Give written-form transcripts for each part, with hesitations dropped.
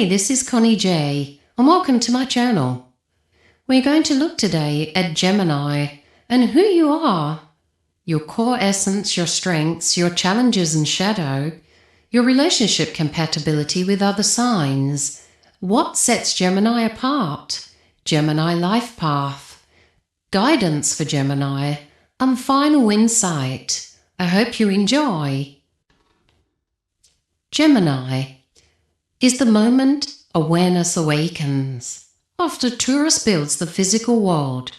Hi, this is Connie J, and welcome to my channel. We're going to look today at Gemini and who you are, your core essence, your strengths, your challenges and shadow, your relationship compatibility with other signs, what sets Gemini apart, Gemini life path, guidance for Gemini, and final insight. I hope you enjoy. Gemini is the moment awareness awakens. After Taurus builds the physical world,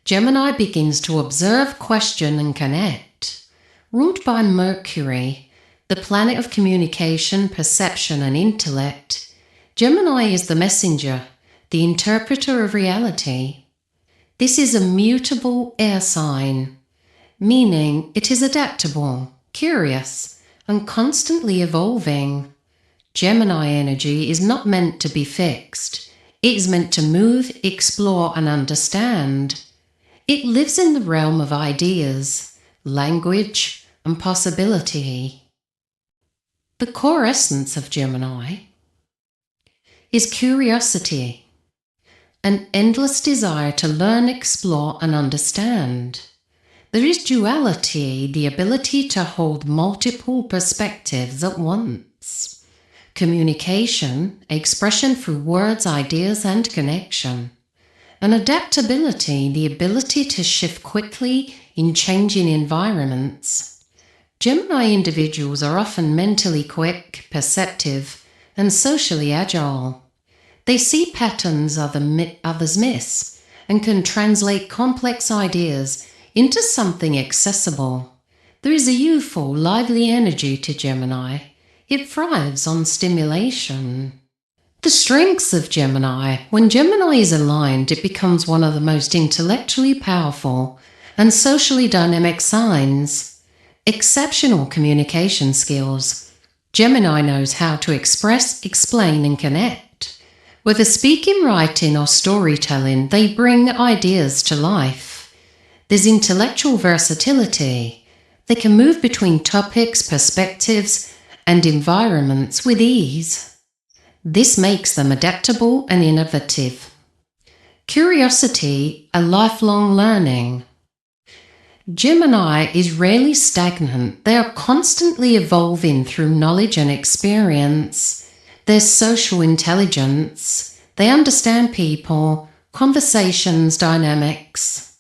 Gemini begins to observe, question and connect. Ruled by Mercury, the planet of communication, perception and intellect, Gemini is the messenger, the interpreter of reality. This is a mutable air sign, meaning it is adaptable, curious and constantly evolving. Gemini energy is not meant to be fixed. It is meant to move, explore and understand. It lives in the realm of ideas, language and possibility. The core essence of Gemini is curiosity, an endless desire to learn, explore and understand. There is duality, the ability to hold multiple perspectives at once. Communication, expression through words, ideas and connection. And adaptability, the ability to shift quickly in changing environments. Gemini individuals are often mentally quick, perceptive and socially agile. They see patterns others miss and can translate complex ideas into something accessible. There is a youthful, lively energy to Gemini. It thrives on stimulation. The strengths of Gemini. When Gemini is aligned, it becomes one of the most intellectually powerful and socially dynamic signs. Exceptional communication skills. Gemini knows how to express, explain and connect. Whether speaking, writing or storytelling, they bring ideas to life. There's intellectual versatility. They can move between topics, perspectives and environments with ease. This makes them adaptable and innovative. Curiosity and lifelong learning. Gemini is rarely stagnant. They are constantly evolving through knowledge and experience. There's social intelligence. They understand people, conversations, dynamics.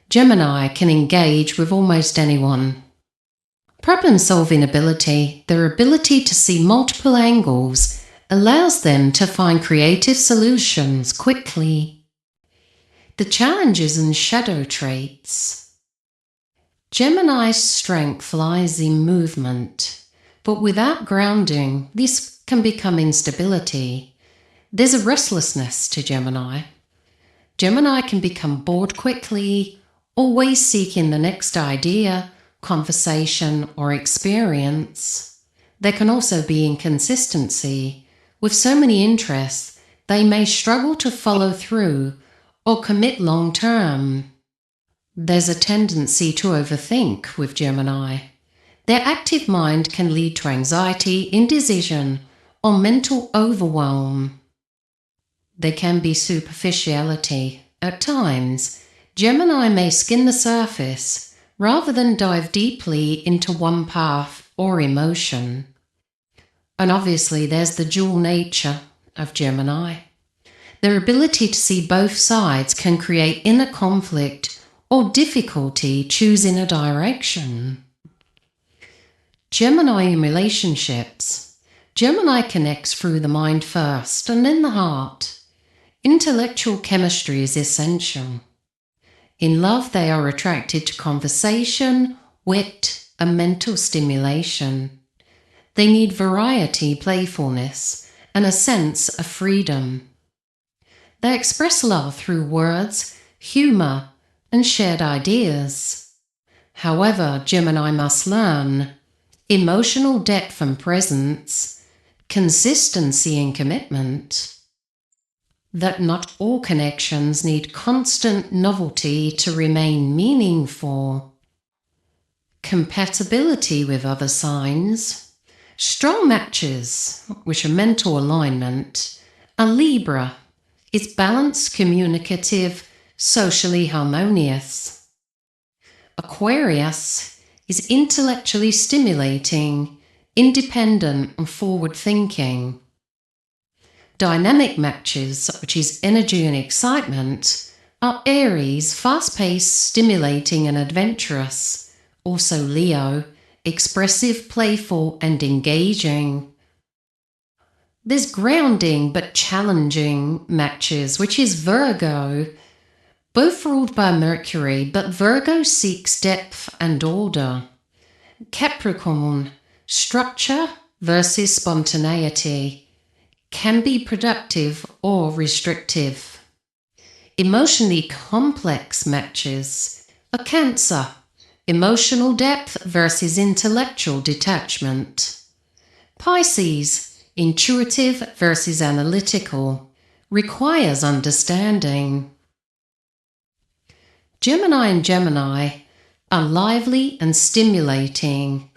Gemini can engage with almost anyone. Problem-solving ability. Their ability to see multiple angles allows them to find creative solutions quickly. The challenges and shadow traits. Gemini's strength lies in movement, but without grounding, this can become instability. There's a restlessness to Gemini. Gemini can become bored quickly, always seeking the next idea, conversation or experience. There can also be inconsistency. With so many interests, they may struggle to follow through or commit long term. There's a tendency to overthink with Gemini. Their active mind can lead to anxiety, indecision, or mental overwhelm. There can be superficiality. At times, Gemini may skim the surface rather than dive deeply into one path or emotion. And obviously there's the dual nature of Gemini. Their ability to see both sides can create inner conflict or difficulty choosing a direction. Gemini in relationships. Gemini connects through the mind first and then the heart. Intellectual chemistry is essential. In love, they are attracted to conversation, wit, and mental stimulation. They need variety, playfulness, and a sense of freedom. They express love through words, humor, and shared ideas. However, Gemini must learn emotional depth and presence, consistency and commitment. That not all connections need constant novelty to remain meaningful. Compatibility with other signs. Strong matches, which are mental alignment, are Libra. It's balanced, communicative, socially harmonious. Aquarius is intellectually stimulating, independent and forward-thinking. Dynamic matches, which is energy and excitement, are Aries, fast-paced, stimulating and adventurous. Also Leo, expressive, playful and engaging. There's grounding but challenging matches, which is Virgo, both ruled by Mercury, but Virgo seeks depth and order. Capricorn, structure versus spontaneity, can be productive or restrictive. Emotionally complex matches are Cancer, emotional depth versus intellectual detachment. Pisces, intuitive versus analytical, requires understanding. Gemini and Gemini are lively and stimulating,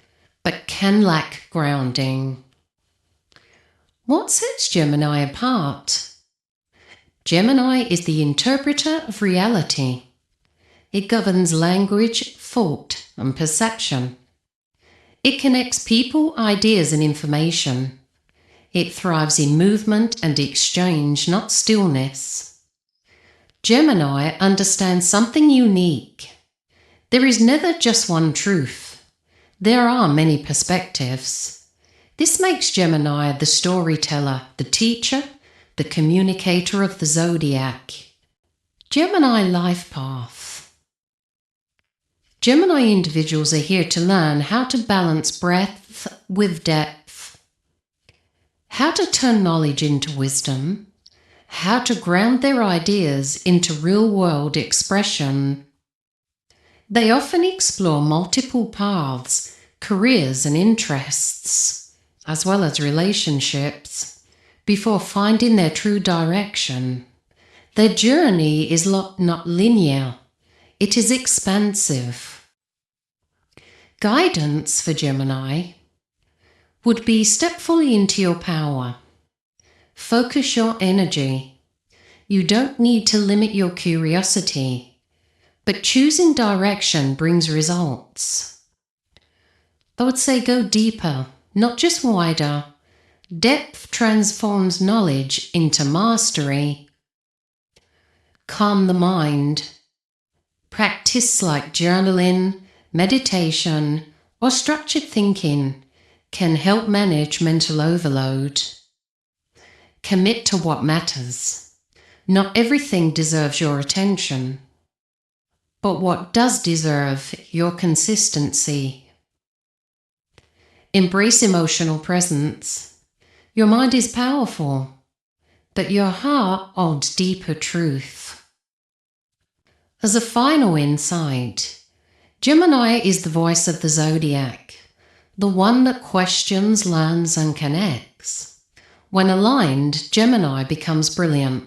but can lack grounding. What sets Gemini apart? Gemini is the interpreter of reality. It governs language, thought, and perception. It connects people, ideas, and information. It thrives in movement and exchange, not stillness. Gemini understands something unique. There is never just one truth. There are many perspectives. This makes Gemini the storyteller, the teacher, the communicator of the Zodiac. Gemini life path. Gemini individuals are here to learn how to balance breadth with depth, how to turn knowledge into wisdom, how to ground their ideas into real-world expression. They often explore multiple paths, careers and interests, as well as relationships, before finding their true direction. Their journey is not linear, it is expansive. Guidance for Gemini would be step fully into your power. Focus your energy. You don't need to limit your curiosity, but choosing direction brings results. I would say go deeper, not just wider. Depth transforms knowledge into mastery. Calm the mind. Practice like journaling, meditation, or structured thinking can help manage mental overload. Commit to what matters. Not everything deserves your attention, but what does deserve your consistency. Embrace emotional presence. Your mind is powerful, but your heart holds deeper truth. As a final insight, Gemini is the voice of the Zodiac, the one that questions, learns, and connects. When aligned, Gemini becomes brilliant,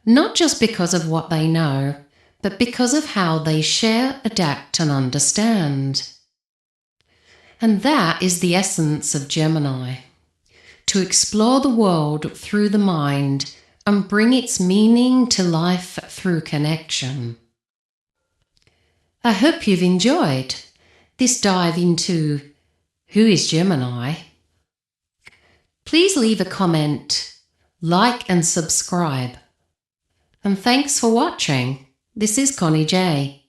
not just because of what they know, but because of how they share, adapt, and understand. And that is the essence of Gemini, to explore the world through the mind and bring its meaning to life through connection. I hope you've enjoyed this dive into who is Gemini. Please leave a comment, like and subscribe. And thanks for watching. This is Connie J.